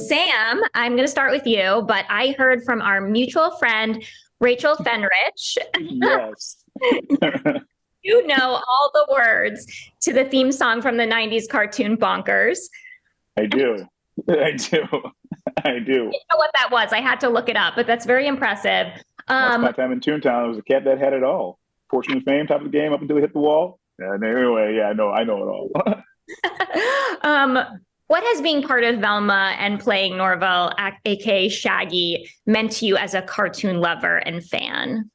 Sam, I'm going to start with you, but I heard from our mutual friend, Rachel Fenrich. Yes, You know all the words to the theme song from the 90s cartoon Bonkers. I do. I do. I do. I know what that was. I had to look it up, but that's very impressive. Once Um, upon a time in Toontown, there was a cat that had it all. Fortune and fame, top of the game, up until he hit the wall. And anyway, yeah, I know it all. um, what has being part of Velma and playing Norval, aka Shaggy, meant to you as a cartoon lover and fan?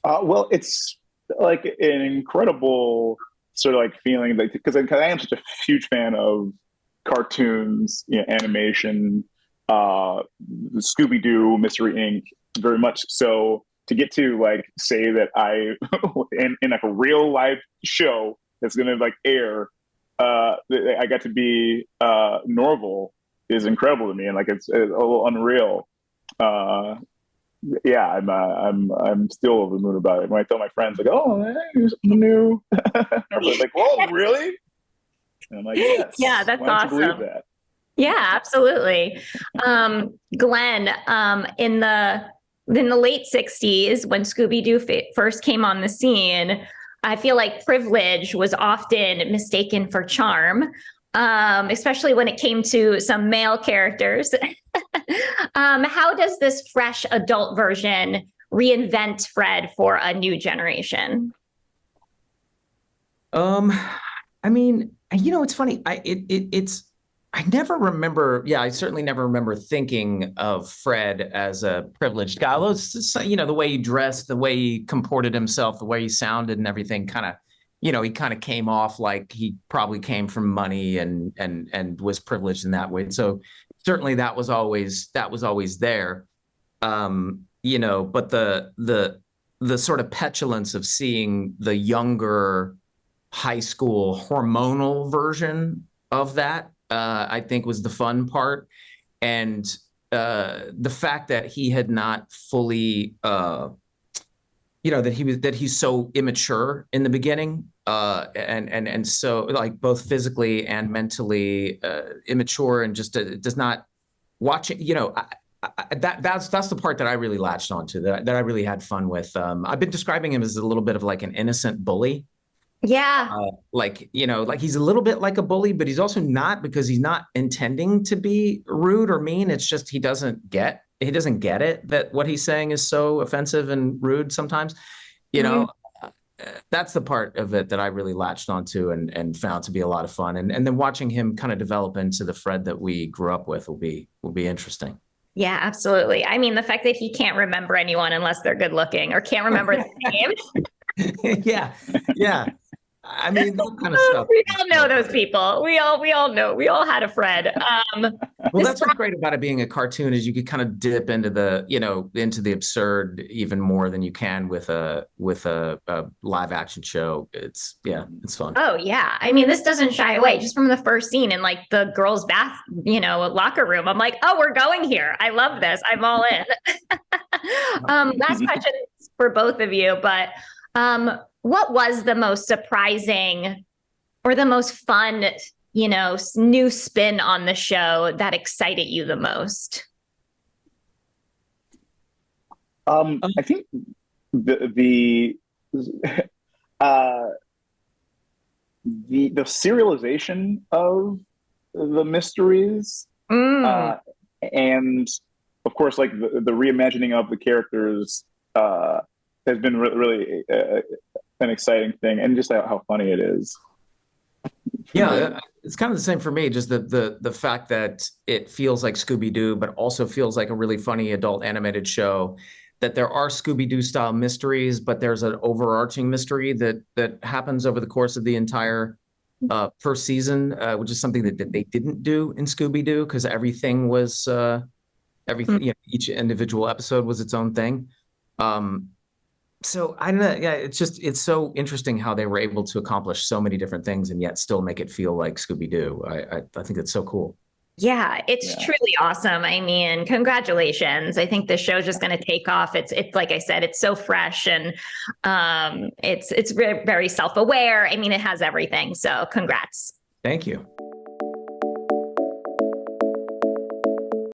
Well, it's like an incredible sort of like feeling that because I am such a huge fan of cartoons, animation, Scooby-Doo, Mystery Inc. Very much so. To get to like say that I in like a real life show that's gonna like air, I got to be Norval is incredible to me, and like it's a little unreal. Uh, yeah, I'm still over the moon about it. When I tell my friends, like, "Oh, hey, here's something new," everybody's like, "Whoa, really?" And I'm like, Yeah, "Yes, that's why don't you believe awesome. that?" Yeah, absolutely. Glenn, in the late 60s, when Scooby-Doo first came on the scene, I feel like privilege was often mistaken for charm, especially when it came to some male characters. How does this fresh adult version reinvent Fred for a new generation? Um, I mean, it's funny. I never remember. Yeah, I certainly never remember thinking of Fred as a privileged guy. Although, the way he dressed, the way he comported himself, the way he sounded, and everything, he kind of came off like he probably came from money and was privileged in that way. So certainly that was always there. But the sort of petulance of seeing the younger high school hormonal version of that, I think was the fun part. And the fact that he had not fully, that he's so immature in the beginning, and so like both physically and mentally immature, and just does not watch it. That's the part that I really latched onto, that I really had fun with. I've been describing him as a little bit of like an innocent bully. Yeah. Like he's a little bit like a bully, but he's also not, because he's not intending to be rude or mean. It's just he doesn't get it, that what he's saying is so offensive and rude sometimes. You Mhm. know, that's the part of it that I really latched onto and found to be a lot of fun. And then watching him kind of develop into the Fred that we grew up with will be interesting. Yeah, absolutely. I mean, the fact that he can't remember anyone unless they're good looking or can't remember the name. Yeah, yeah. I mean, that kind of stuff. We all know those people. We all know. We all had a Fred. Well, that's what's great about it being a cartoon, is you could kind of dip into the absurd even more than you can with a live action show. It's fun. Oh yeah. I mean, this doesn't shy away just from the first scene in like the girls' bath, locker room. I'm like, oh, we're going here. I love this. I'm all in. Last question for both of you, but what was the most surprising or the most fun, new spin on the show that excited you the most? I think the uh, the serialization of the mysteries, Mm. uh, and of course, like the reimagining of the characters has been really an exciting thing, and just how funny it is. Yeah, it's kind of the same for me. Just the fact that it feels like Scooby-Doo, but also feels like a really funny adult animated show. That there are Scooby-Doo style mysteries, but there's an overarching mystery that happens over the course of the entire first season, which is something that they didn't do in Scooby-Doo, because everything was everything. Each individual episode was its own thing. So I don't know. Yeah, it's so interesting how they were able to accomplish so many different things and yet still make it feel like Scooby-Doo. I think it's so cool. Yeah, it's Yeah. truly awesome. I mean, congratulations. I think this show's just going to take off. It's like I said, it's so fresh and it's very, very self-aware. I mean, it has everything. So congrats. Thank you.